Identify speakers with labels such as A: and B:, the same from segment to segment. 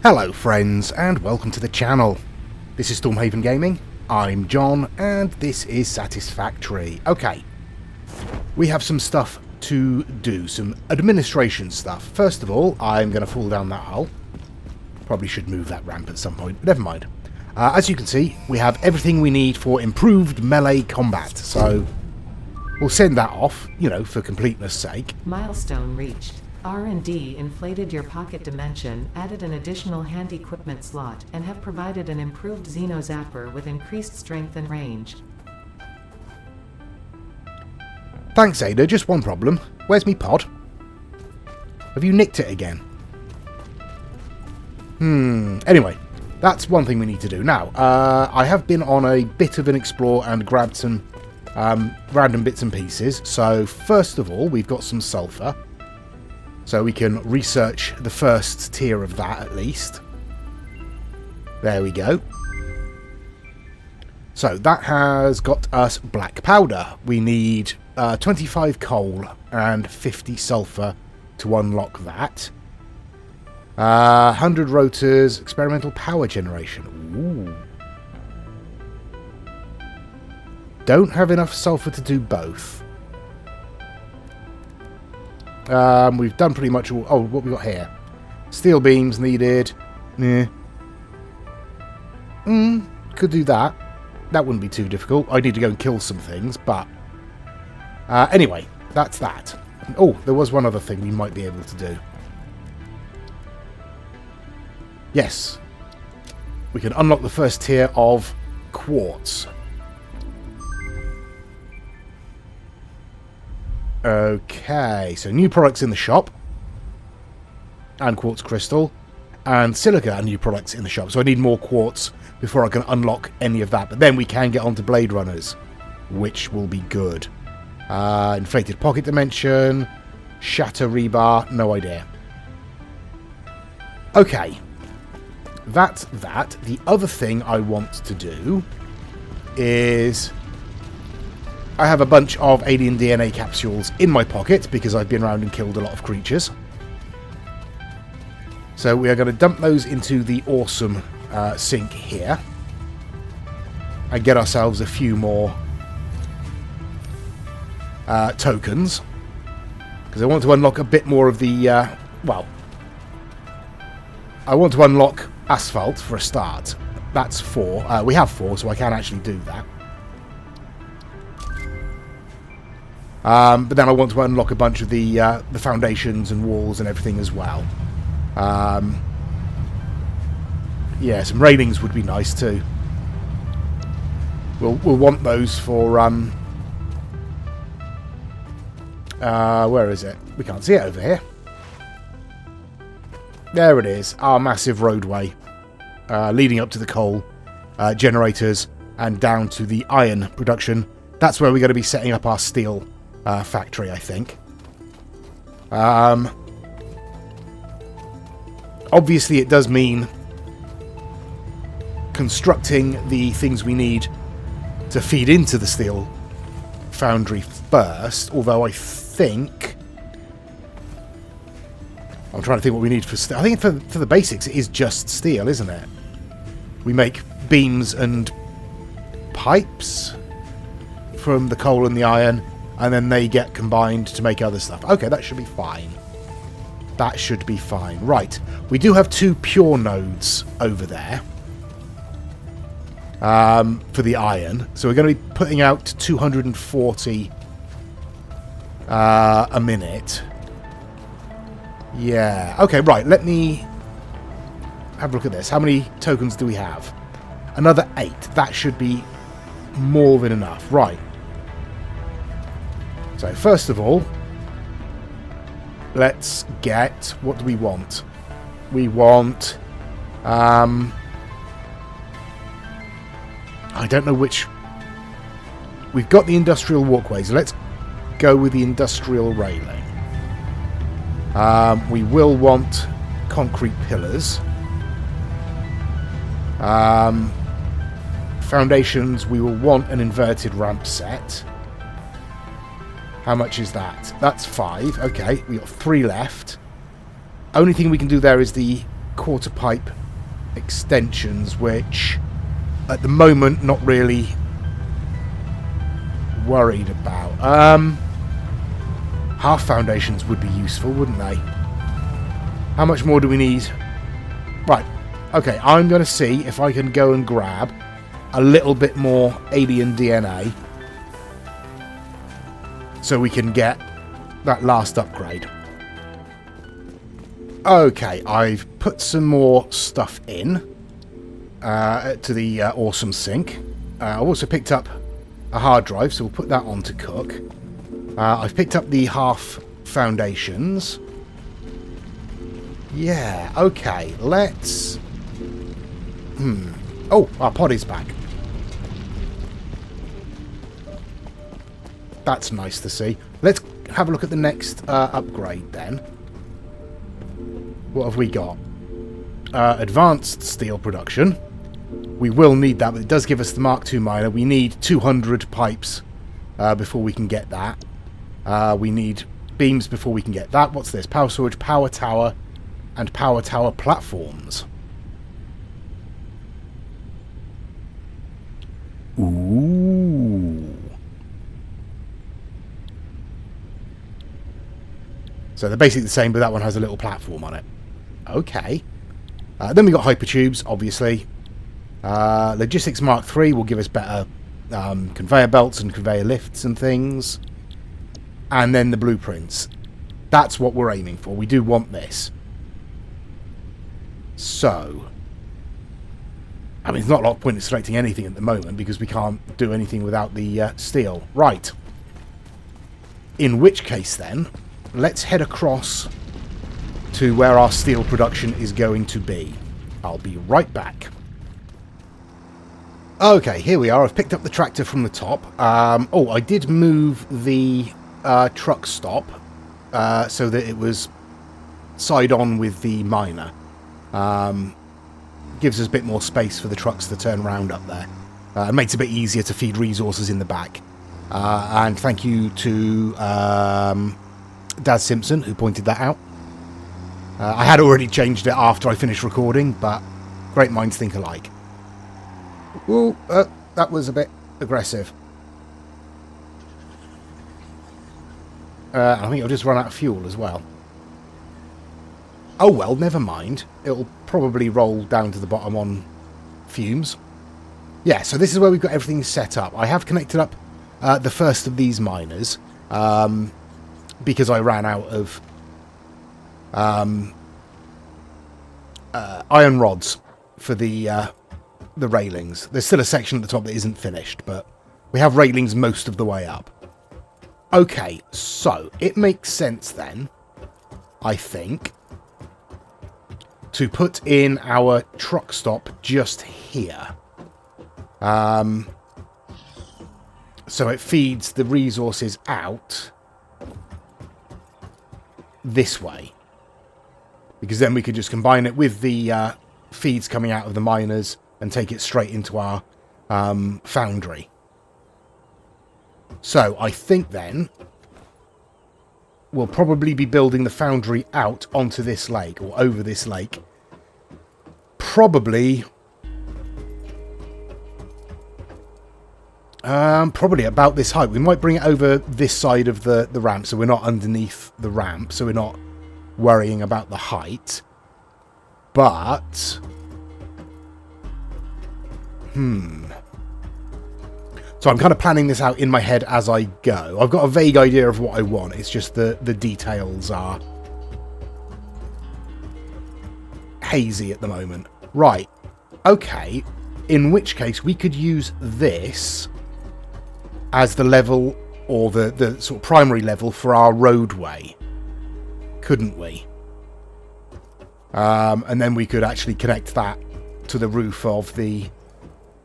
A: Hello friends and welcome to the channel. This is Stormhaven Gaming, I'm John and this is Satisfactory. Okay, we have some stuff to do, some administration stuff. First of all, I'm going to fall down that hole. Probably should move that ramp at some point, but never mind. As you can see, we have everything we need for improved melee combat, so we'll send that off, you know, for completeness sake.
B: Milestone reached. R&D inflated your pocket dimension, added an additional hand equipment slot, and have provided an improved Xeno Zapper with increased strength and range.
A: Thanks, Ada. Just one problem. Where's me pod? Have you nicked it again? Anyway, that's one thing we need to do. Now, I have been on a bit of an explore and grabbed some random bits and pieces. So, first of all, we've got some sulfur. So we can research the first tier of that at least. There we go. So that has got us black powder. We need 25 coal and 50 sulfur to unlock that. 100 rotors, experimental power generation. Ooh. Don't have enough sulfur to do both. We've done pretty much all... Oh, what we got here? Steel beams needed. Could do that. That wouldn't be too difficult. I need to go and kill some things, but... anyway, that's that. Oh, there was one other thing we might be able to do. Yes. We can unlock the first tier of quartz. Okay, so new products in the shop. And quartz crystal. And silica are new products in the shop. So I need more quartz before I can unlock any of that. But then we can get onto Blade Runners, which will be good. Inflated pocket dimension. Shatter rebar. No idea. Okay. That's that. The other thing I want to do is... I have a bunch of alien DNA capsules in my pocket because I've been around and killed a lot of creatures. So we are going to dump those into the awesome sink here. And get ourselves a few more tokens. Because I want to unlock a bit more of the... well, I want to unlock asphalt for a start. That's 4. We have 4, so I can actually do that. But then I want to unlock a bunch of the foundations and walls and everything as well. Yeah, some railings would be nice too. We'll want those for where is it? We can't see it over here. There it is, our massive roadway leading up to the coal generators and down to the iron production. That's where we're going to be setting up our steel factory, I think. Obviously, it does mean constructing the things we need to feed into the steel foundry first, although I think... I'm trying to think what we need for steel. I think for the basics, it is just steel, isn't it? We make beams and pipes from the coal and the iron, and then they get combined to make other stuff. Okay, that should be fine. That should be fine. Right. We do have 2 pure nodes over there. For the iron. So we're going to be putting out 240 a minute. Yeah. Okay, right. Let me have a look at this. How many tokens do we have? Another 8. That should be more than enough. Right. So, first of all, let's get... What do we want? We want... I don't know which... We've got the industrial walkways. Let's go with the industrial railing. We will want concrete pillars. Foundations, we will want an inverted ramp set. How much is that? That's 5. Okay, we got 3 left. Only thing we can do there is the quarter pipe extensions, which at the moment not really worried about. Half foundations would be useful, wouldn't they? How much more do we need? Right. Okay, I'm going to see if I can go and grab a little bit more alien DNA so we can get that last upgrade. Okay, I've put some more stuff in to the awesome sink. I've also picked up a hard drive, so we'll put that on to cook. I've picked up the half foundations. Yeah, okay, let's... Oh, our pod is back. That's nice to see. Let's have a look at the next upgrade then. What have we got? Advanced steel production. We will need that, but it does give us the Mark II miner. We need 200 pipes before we can get that. We need beams before we can get that. What's this? Power storage, power tower, and power tower platforms. Ooh. So they're basically the same, but that one has a little platform on it. Okay. Then we got hypertubes, obviously. Logistics Mark III will give us better conveyor belts and conveyor lifts and things. And then the blueprints. That's what we're aiming for. We do want this. So, I mean, there's not a lot of point in selecting anything at the moment because we can't do anything without the steel. Right. In which case, then, let's head across to where our steel production is going to be. I'll be right back. Okay, here we are. I've picked up the tractor from the top. Oh, I did move the truck stop so that it was side on with the miner. Gives us a bit more space for the trucks to turn around up there. It makes it a bit easier to feed resources in the back. And thank you to Daz Simpson, who pointed that out. I had already changed it after I finished recording, but great minds think alike. Ooh, that was a bit aggressive. I think I'll just run out of fuel as well. Oh well, never mind. It'll probably roll down to the bottom on fumes. Yeah, so this is where we've got everything set up. I have connected up the first of these miners because I ran out of iron rods for the railings. There's still a section at the top that isn't finished, but we have railings most of the way up. Okay, so it makes sense then, I think, to put in our truck stop just here. So it feeds the resources out this way. Because then we could just combine it with the feeds coming out of the miners and take it straight into our foundry. So I think then we'll probably be building the foundry out onto this lake or over this lake. Probably about this height. We might bring it over this side of the ramp so we're not underneath the ramp, so we're not worrying about the height. But so I'm kind of planning this out in my head as I go. I've got a vague idea of what I want. It's just the details are hazy at the moment. Right. Okay. In which case we could use this as the level or the sort of primary level for our roadway. Couldn't we? And then we could actually connect that to the roof of the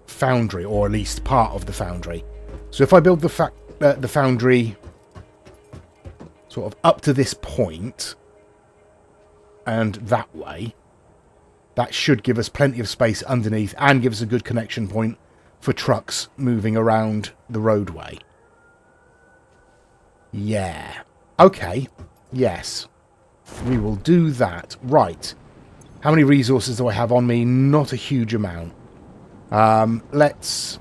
A: foundry, or at least part of the foundry. So if I build the foundry sort of up to this point and that way, that should give us plenty of space underneath and give us a good connection point for trucks moving around the roadway. Yeah. Okay. Yes. We will do that. Right. How many resources do I have on me? Not a huge amount. Let's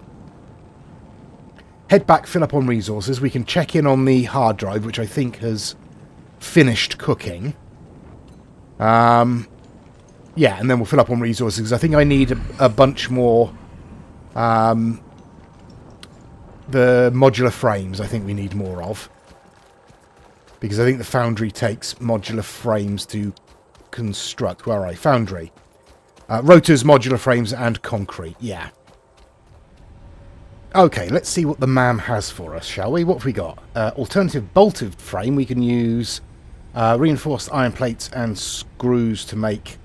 A: head back, fill up on resources. We can check in on the hard drive, which I think has finished cooking. Yeah, and then we'll fill up on resources, because I think I need a bunch more. The modular frames, I think we need more of. Because I think the foundry takes modular frames to construct. Where are I? Foundry. Rotors, modular frames, and concrete. Yeah. Okay, let's see what the MAM has for us, shall we? What have we got? Alternative bolted frame. We can use reinforced iron plates and screws to make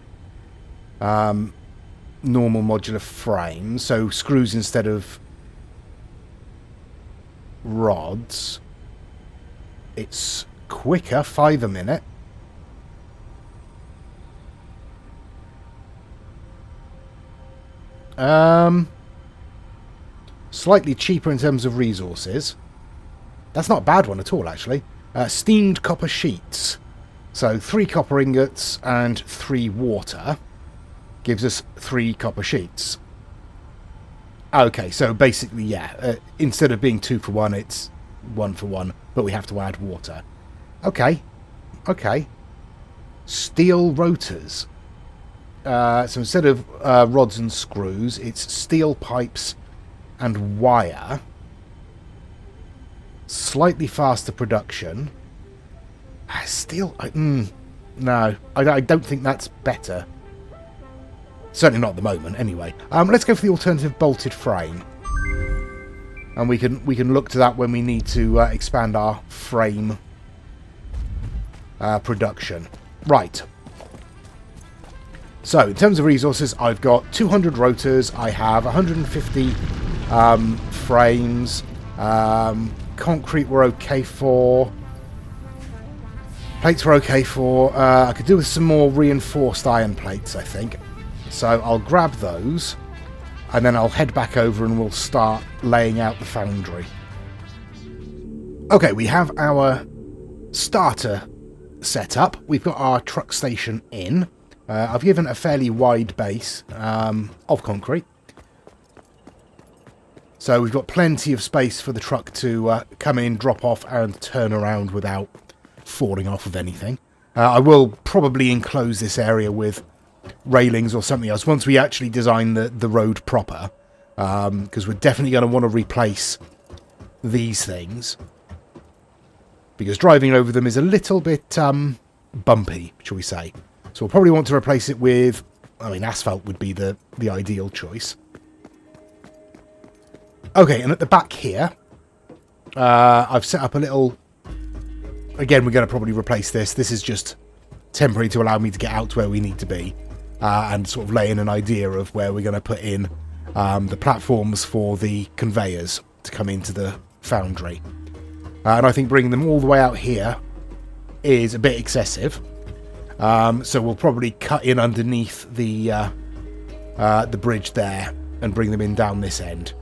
A: normal modular frames. So screws instead of rods. It's quicker, 5 a minute. Slightly cheaper in terms of resources. That's not a bad one at all, actually. Steamed copper sheets. So 3 copper ingots and 3 water gives us 3 copper sheets. Okay, so basically, yeah, instead of being 2 for 1, it's 1 for 1, but we have to add water. Okay, okay. Steel rotors. So instead of rods and screws, it's steel pipes and wire. Slightly faster production. Steel... no, I don't think that's better. Certainly not at the moment, anyway. Let's go for the alternative bolted frame. And we can look to that when we need to expand our frame production. Right. So, in terms of resources, I've got 200 rotors. I have 150 frames. Concrete we're okay for. Plates we're okay for. I could do with some more reinforced iron plates, I think. So I'll grab those, and then I'll head back over and we'll start laying out the foundry. Okay, we have our starter set up. We've got our truck station in. I've given a fairly wide base of concrete. So we've got plenty of space for the truck to come in, drop off, and turn around without falling off of anything. I will probably enclose this area with railings or something else once we actually design the road proper, because we're definitely going to want to replace these things, because driving over them is a little bit bumpy, shall we say. So we'll probably want to replace it with, I mean, asphalt would be the ideal choice. Okay, and at the back here, I've set up a little... Again, we're going to probably replace this. This is just temporary to allow me to get out to where we need to be, and sort of lay in an idea of where we're going to put in the platforms for the conveyors to come into the foundry. And I think bringing them all the way out here is a bit excessive. So we'll probably cut in underneath the bridge there and bring them in down this end.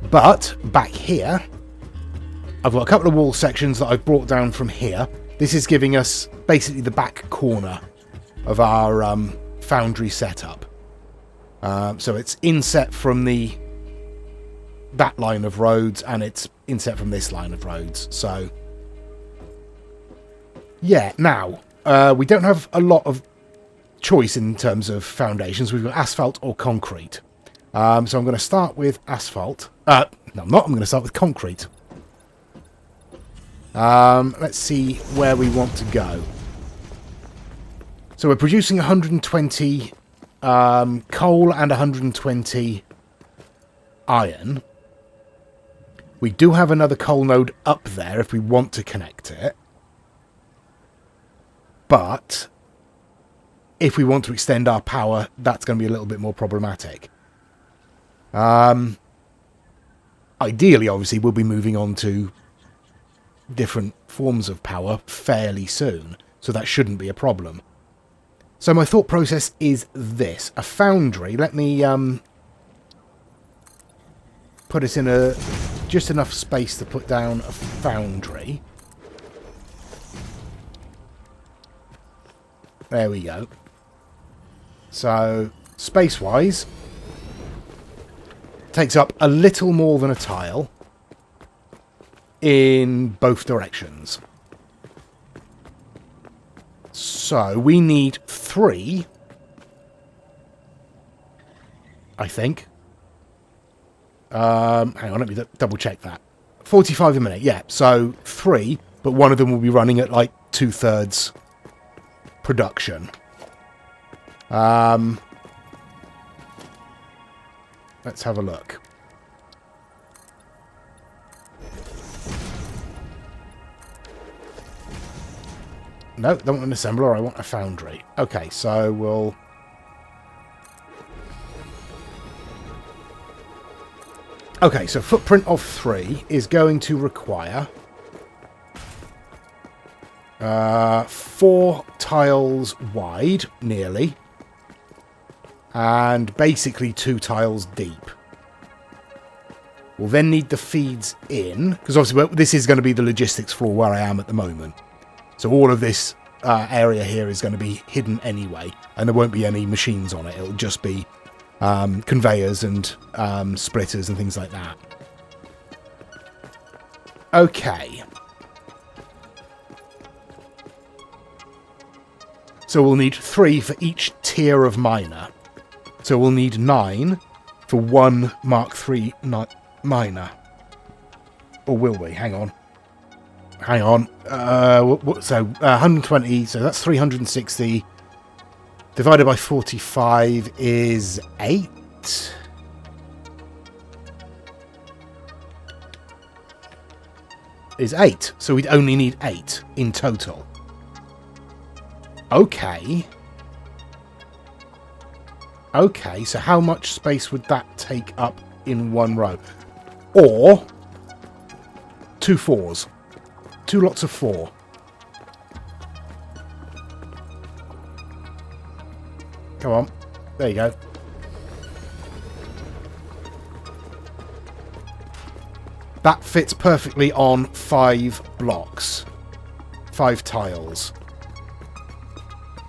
A: But back here, I've got a couple of wall sections that I've brought down from here. This is giving us basically the back corner of our foundry setup. So it's inset from that line of roads, and it's inset from this line of roads. So, yeah, now, we don't have a lot of choice in terms of foundations. We've got asphalt or concrete. So I'm going to start with asphalt. No, I'm not. I'm going to start with concrete. Let's see where we want to go. So we're producing 120 coal and 120 iron. We do have another coal node up there if we want to connect it. But if we want to extend our power, that's going to be a little bit more problematic. Ideally, obviously, we'll be moving on to different forms of power fairly soon, so that shouldn't be a problem. So my thought process is this. A foundry, let me put us in just enough space to put down a foundry. There we go. So, space-wise, takes up a little more than a tile in both directions. So, we need 3, I think. Hang on, let me double check that. 45 a minute, yeah. So 3, but one of them will be running at like 2/3 production. Let's have a look. No, don't want an assembler, I want a foundry. Okay, so we'll... Okay, so footprint of 3 is going to require 4 tiles wide, nearly, and basically 2 tiles deep. We'll then need the feeds in, because obviously this is going to be the logistics floor where I am at the moment. So all of this area here is going to be hidden anyway, and there won't be any machines on it. It'll just be conveyors and splitters and things like that. Okay. So we'll need 3 for each tier of miner. So we'll need 9 for one Mark III miner. Or will we? Hang on. Hang on. So 120, so that's 360. Divided by 45 is 8. Is 8. So we'd only need 8 in total. Okay. Okay, so how much space would that take up in one row? Or 2 4s. 2 lots of 4. Come on. There you go. That fits perfectly on 5 blocks. 5 tiles.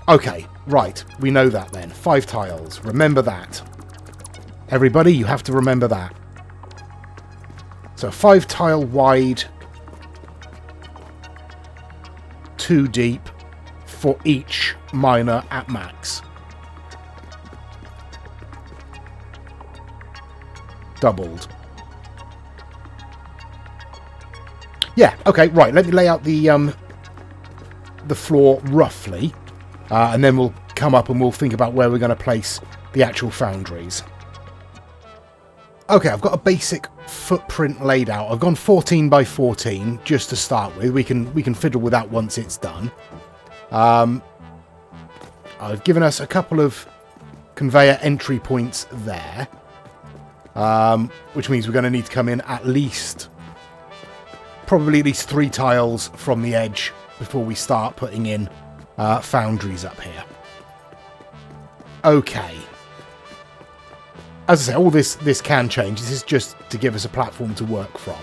A: Okay, right. We know that then. 5 tiles. Remember that. Everybody, you have to remember that. So 5 tile wide, 2 deep for each miner at max. Doubled. Yeah, okay, right. Let me lay out the floor roughly, and then we'll come up and we'll think about where we're going to place the actual foundries. Okay, I've got a basic footprint laid out. I've gone 14 by 14 just to start with. We can fiddle with that once it's done. I've given us a couple of conveyor entry points there. Which means we're going to need to come in probably at least 3 tiles from the edge before we start putting in foundries up here. Okay. As I say, all this can change. This is just to give us a platform to work from.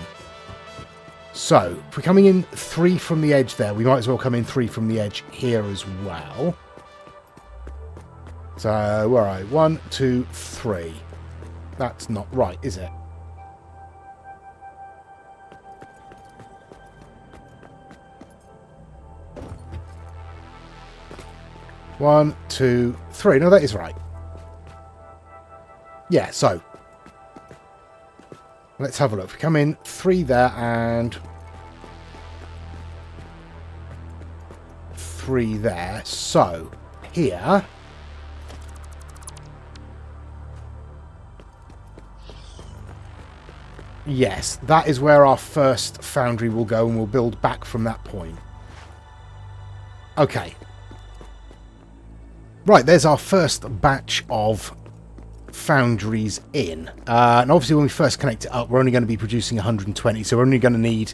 A: So, if we're coming in 3 from the edge there, we might as well come in 3 from the edge here as well. So, all right, 1, 2, 3. That's not right, is it? One, 2, 3. No, that is right. Yeah, so let's have a look. We come in 3 there and 3 there. So here, yes, that is where our first foundry will go, and we'll build back from that point. Okay. Right, there's our first batch of foundries in. And obviously when we first connect it up, we're only going to be producing 120, so we're only going to need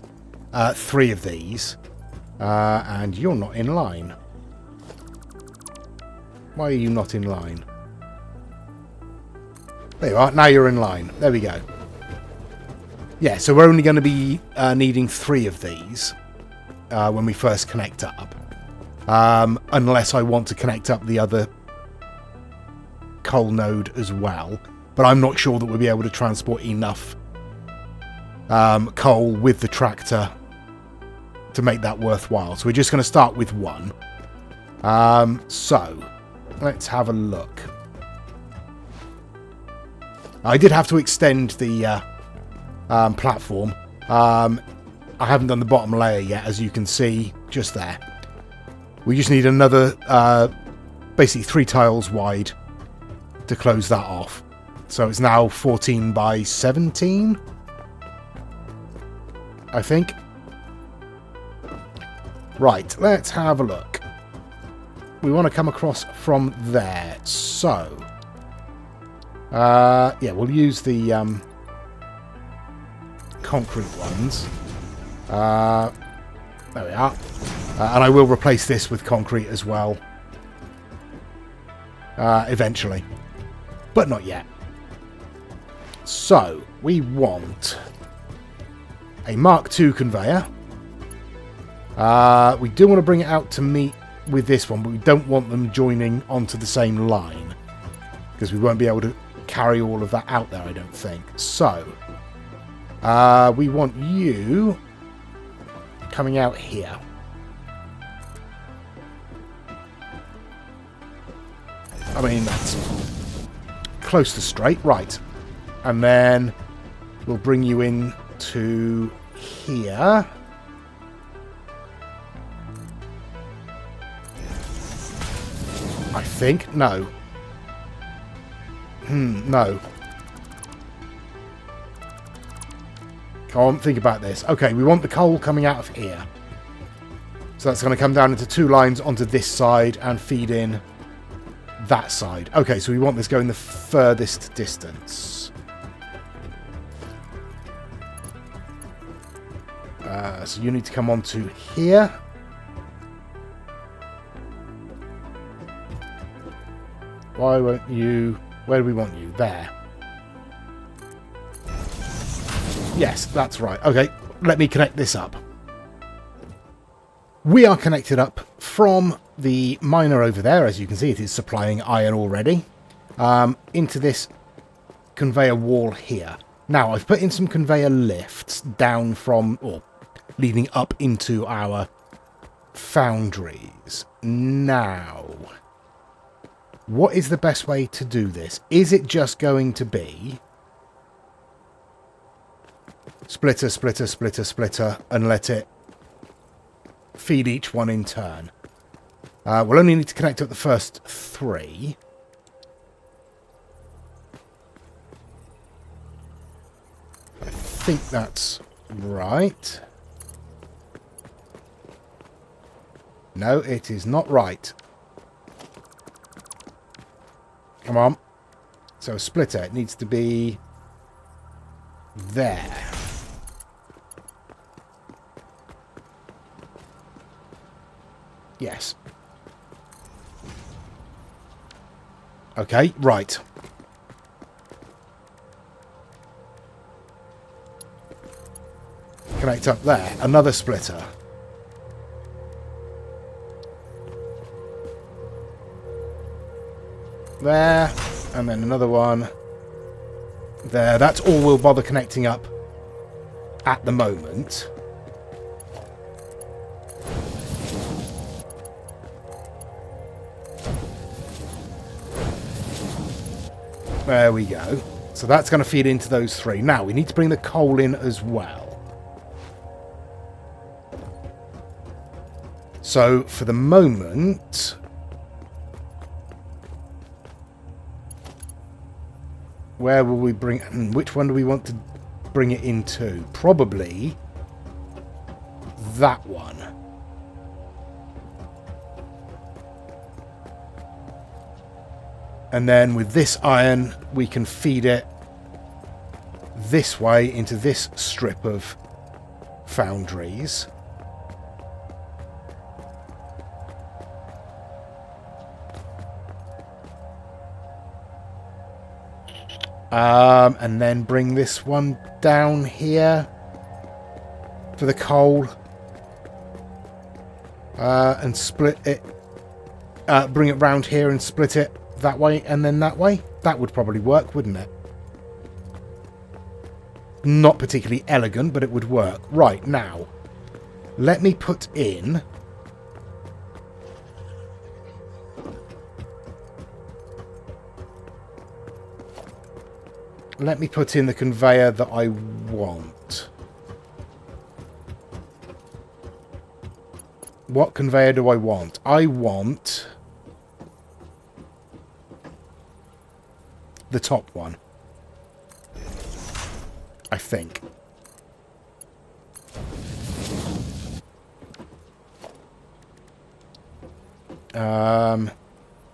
A: 3 of these. And you're not in line. Why are you not in line? There you are. Now you're in line. There we go. Yeah, so we're only going to be needing 3 of these when we first connect up. unless I want to connect up the other coal node as well. But I'm not sure that we'll be able to transport enough coal with the tractor to make that worthwhile. So we're just going to start with one. So let's have a look. I did have to extend the platform. I haven't done the bottom layer yet, as you can see just there. We just need another, basically 3 tiles wide to close that off. So it's now 14 by 17, I think. Right, let's have a look. We want to come across from there. So, yeah, we'll use the concrete ones. There we are. And I will replace this with concrete as well. Eventually. But not yet. So, we want a Mark II conveyor. We do want to bring it out to meet with this one, but we don't want them joining onto the same line, because we won't be able to carry all of that out there, I don't think. So, we want you coming out here. I mean, that's close to straight. Right. And then we'll bring you in to here. I think. No. No. Come on, think about this. Okay, we want the coal coming out of here. So that's going to come down into 2 lines onto this side and feed in that side. Okay, so we want this going the furthest distance. So you need to come onto here. Why won't you... Where do we want you? There. Yes, that's right. Okay, let me connect this up. We are connected up from the miner over there. As you can see, it is supplying iron already. Into this conveyor wall here. Now, I've put in some conveyor lifts down from... or leading up into our foundries. Now... what is the best way to do this? Is it just going to be splitter, splitter, splitter, splitter, and let it feed each one in turn? We'll only need to connect up the first 3. I think that's right. No, it is not right. Come on. So a splitter, it needs to be there. Yes. Okay, right. Connect up there. Another splitter. There, and then another one there. That's all we'll bother connecting up at the moment. There we go. So that's going to feed into those 3. Now we need to bring the coal in as well. So for the moment... where will we bring... which one do we want to bring it into? Probably that one. And then with this iron, we can feed it this way into this strip of foundries. And then bring this one down here for the coal. And split it. Bring it round here and split it that way and then that way. That would probably work, wouldn't it? Not particularly elegant, but it would work. Right, now, let me put in... Let me put in the conveyor that I want. What conveyor do I want? I want the top one. I think.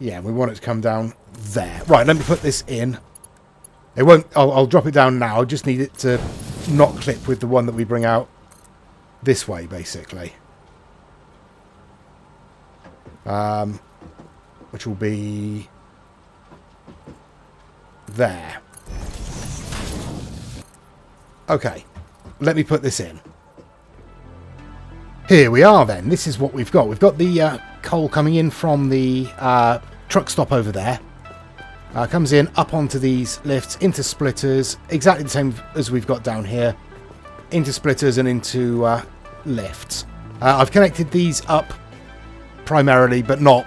A: Yeah, we want it to come down there. Right, let me put this in. It won't... I'll drop it down now. I just need it to not clip with the one that we bring out this way, basically. Which will be there. Okay, let me put this in. Here we are then. This is what we've got. We've got the coal coming in from the truck stop over there. Comes in up onto these lifts, into splitters, exactly the same as we've got down here. Into splitters and into lifts. I've connected these up primarily, but not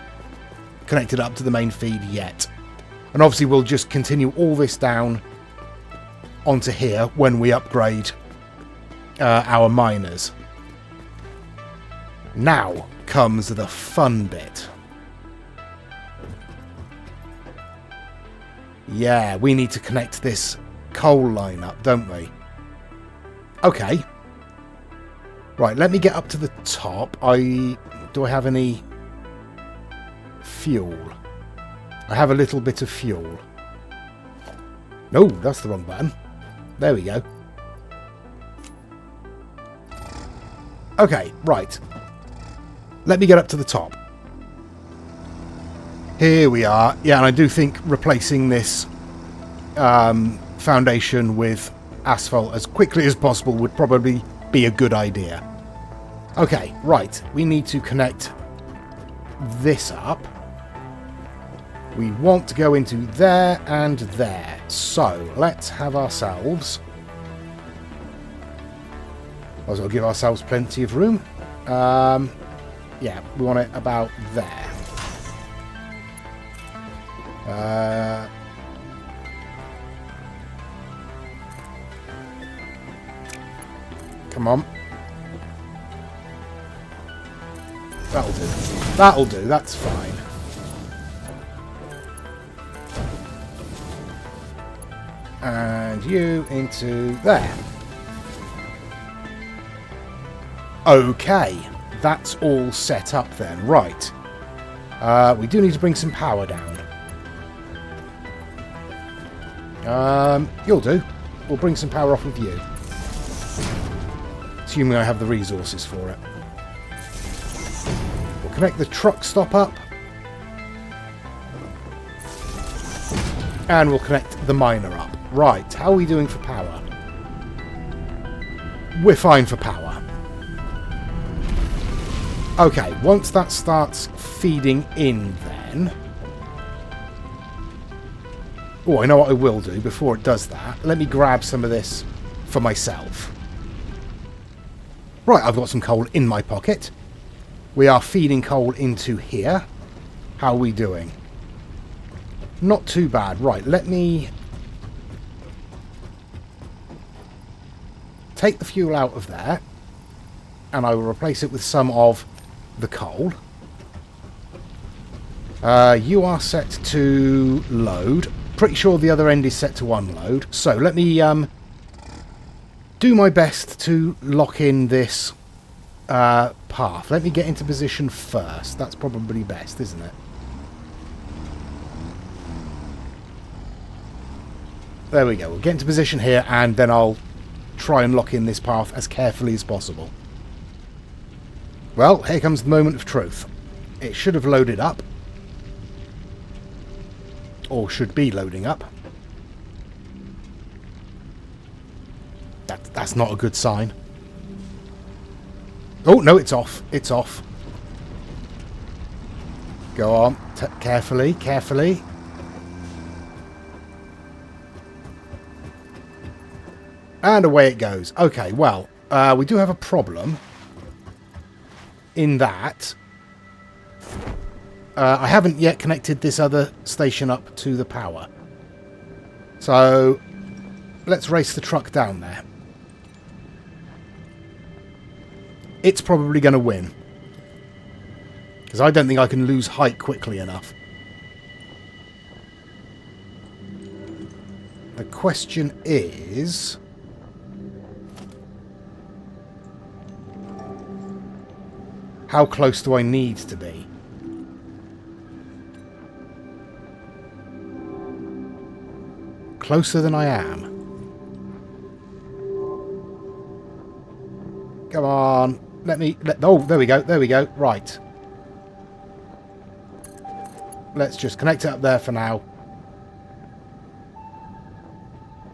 A: connected up to the main feed yet. And obviously we'll just continue all this down onto here when we upgrade our miners. Now comes the fun bit. Yeah, we need to connect this coal line up, don't we? Okay. Right, let me get up to the top. Do I have any fuel? I have a little bit of fuel. No, that's the wrong button. There we go. Okay, right. Let me get up to the top. Here we are. Yeah, and I do think replacing this foundation with asphalt as quickly as possible would probably be a good idea. Okay, right. We need to connect this up. We want to go into there and there. So, let's have ourselves... Might as well give ourselves plenty of room. Yeah, we want it about there. Come on. That'll do. That'll do, that's fine. And you into there. Okay, that's all set up then. Right. We do need to bring some power down. You'll do. We'll bring some power off of you. Assuming I have the resources for it. We'll connect the truck stop up. And we'll connect the miner up. Right, how are we doing for power? We're fine for power. Okay, once that starts feeding in then... Oh, I know what I will do before it does that. Let me grab some of this for myself. Right, I've got some coal in my pocket. We are feeding coal into here. How are we doing? Not too bad. Right, let me take the fuel out of there. And I will replace it with some of the coal. You are set to load. Pretty sure the other end is set to unload. So let me do my best to lock in this path. Let me get into position first. That's probably best, isn't it? There we go. We'll get into position here and then I'll try and lock in this path as carefully as possible. Well, here comes the moment of truth. It should have loaded up. Or should be loading up. That's not a good sign. Oh, no, it's off. It's off. Go on. Carefully, carefully. And away it goes. Okay, well, we do have a problem in that I haven't yet connected this other station up to the power. So let's race the truck down there. It's probably going to win, because I don't think I can lose height quickly enough. The question is, how close do I need to be? Closer than I am. Come on. Oh, there we go. There we go. Right. Let's just connect it up there for now.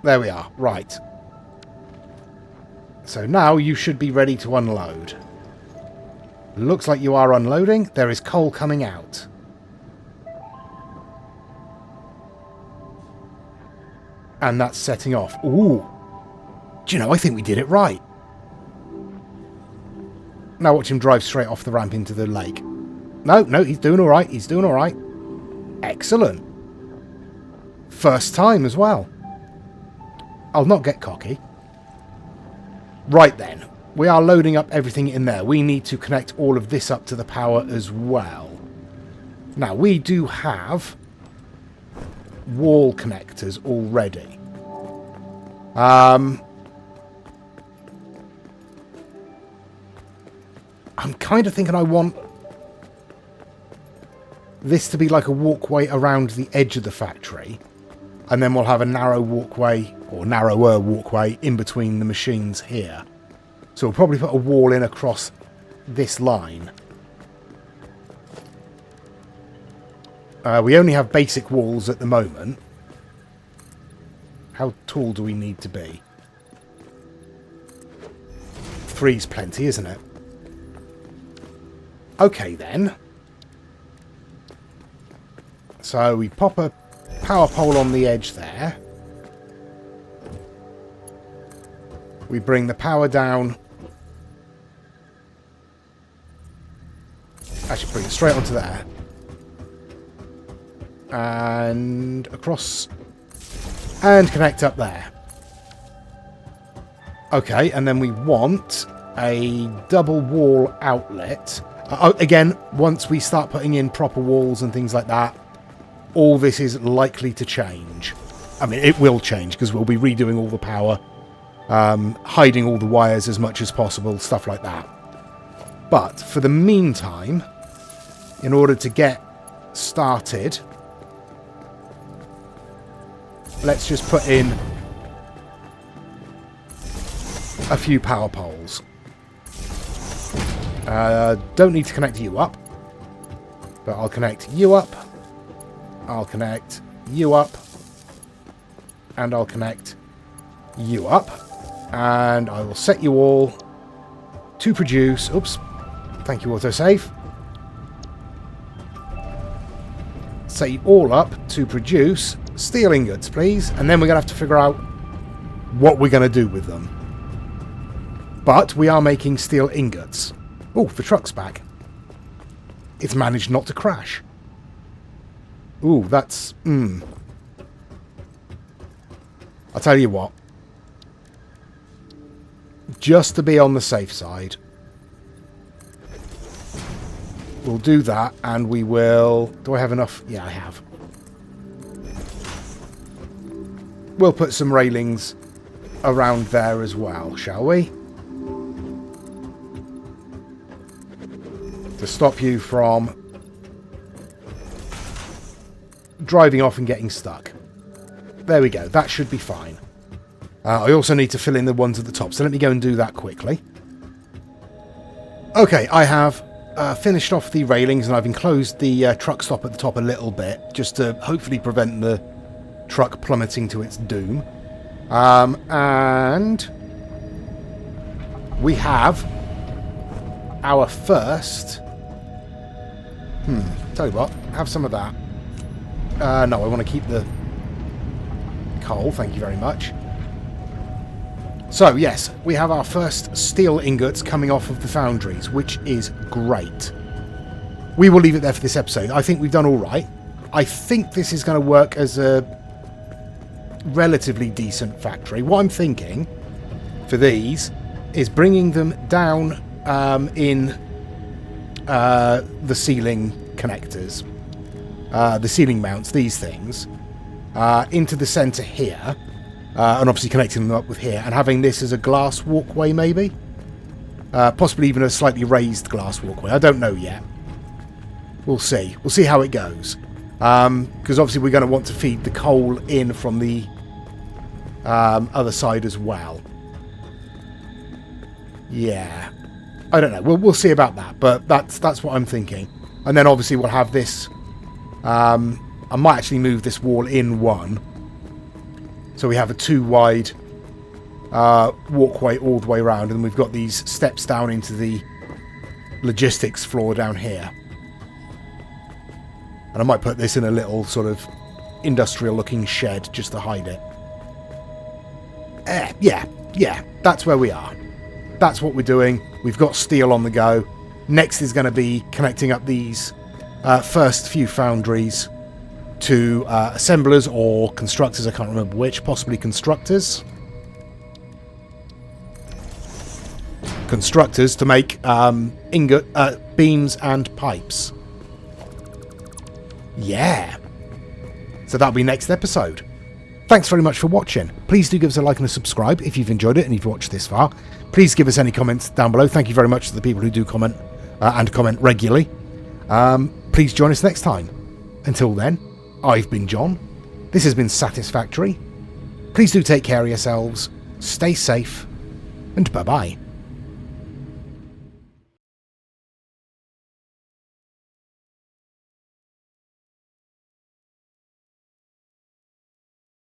A: There we are. Right. So now you should be ready to unload. Looks like you are unloading. There is coal coming out. And that's setting off. Ooh. Do you know, I think we did it right. Now watch him drive straight off the ramp into the lake. No, he's doing all right. He's doing all right. Excellent. First time as well. I'll not get cocky. Right then. We are loading up everything in there. We need to connect all of this up to the power as well. Now, we do have wall connectors already. I'm kind of thinking I want this to be like a walkway around the edge of the factory, and then we'll have a narrow walkway, or narrower walkway, in between the machines here. So we'll probably put a wall in across this line. We only have basic walls at the moment. How tall do we need to be? 3's plenty, isn't it? Okay then. So we pop a power pole on the edge there. We bring the power down. Actually, bring it straight onto there. And across. And connect up there. Okay, and then we want a double wall outlet. Again, once we start putting in proper walls and things like that, all this is likely to change. I mean, it will change because we'll be redoing all the power, hiding all the wires as much as possible, stuff like that. But for the meantime, in order to get started, let's just put in a few power poles. Don't need to connect you up, but I'll connect you up, I'll connect you up, and I'll connect you up, and I will set you all to produce. Oops, thank you, autosave. Set you all up to produce steel ingots, please, and then we're going to have to figure out what we're going to do with them. But we are making steel ingots. Oh, the truck's back. It's managed not to crash. Ooh, that's... I'll tell you what. Just to be on the safe side, we'll do that, and we will... Do I have enough? Yeah, I have. We'll put some railings around there as well, shall we? To stop you from driving off and getting stuck. There we go. That should be fine. I also need to fill in the ones at the top, so let me go and do that quickly. Okay, I have finished off the railings, and I've enclosed the truck stop at the top a little bit, just to hopefully prevent the truck plummeting to its doom. And we have our first Tell you what, have some of that. No, I want to keep the coal, thank you very much. So, yes, we have our first steel ingots coming off of the foundries, which is great. We will leave it there for this episode. I think we've done all right. I think this is going to work as a relatively decent factory. What I'm thinking for these is bringing them down in the ceiling connectors, the ceiling mounts, these things, into the centre here, and obviously connecting them up with here, and having this as a glass walkway maybe? Possibly even a slightly raised glass walkway. I don't know yet. We'll see. We'll see how it goes. Because obviously we're going to want to feed the coal in from the other side as well. Yeah. I don't know. We'll see about that, but that's what I'm thinking. And then obviously we'll have this... I might actually move this wall in one. So we have a 2-wide walkway all the way around, and we've got these steps down into the logistics floor down here. And I might put this in a little sort of industrial-looking shed just to hide it. Yeah, that's where we are. That's what we're doing. We've got steel on the go. Next is going to be connecting up these first few foundries to assemblers or constructors. I can't remember which. Possibly constructors. Constructors to make ingot beams and pipes. Yeah. So that'll be next episode. Thanks very much for watching. Please do give us a like and a subscribe if you've enjoyed it and you've watched this far. Please give us any comments down below. Thank you very much to the people who do comment and comment regularly. Please join us next time. Until then, I've been John. This has been Satisfactory. Please do take care of yourselves, stay safe, and bye-bye.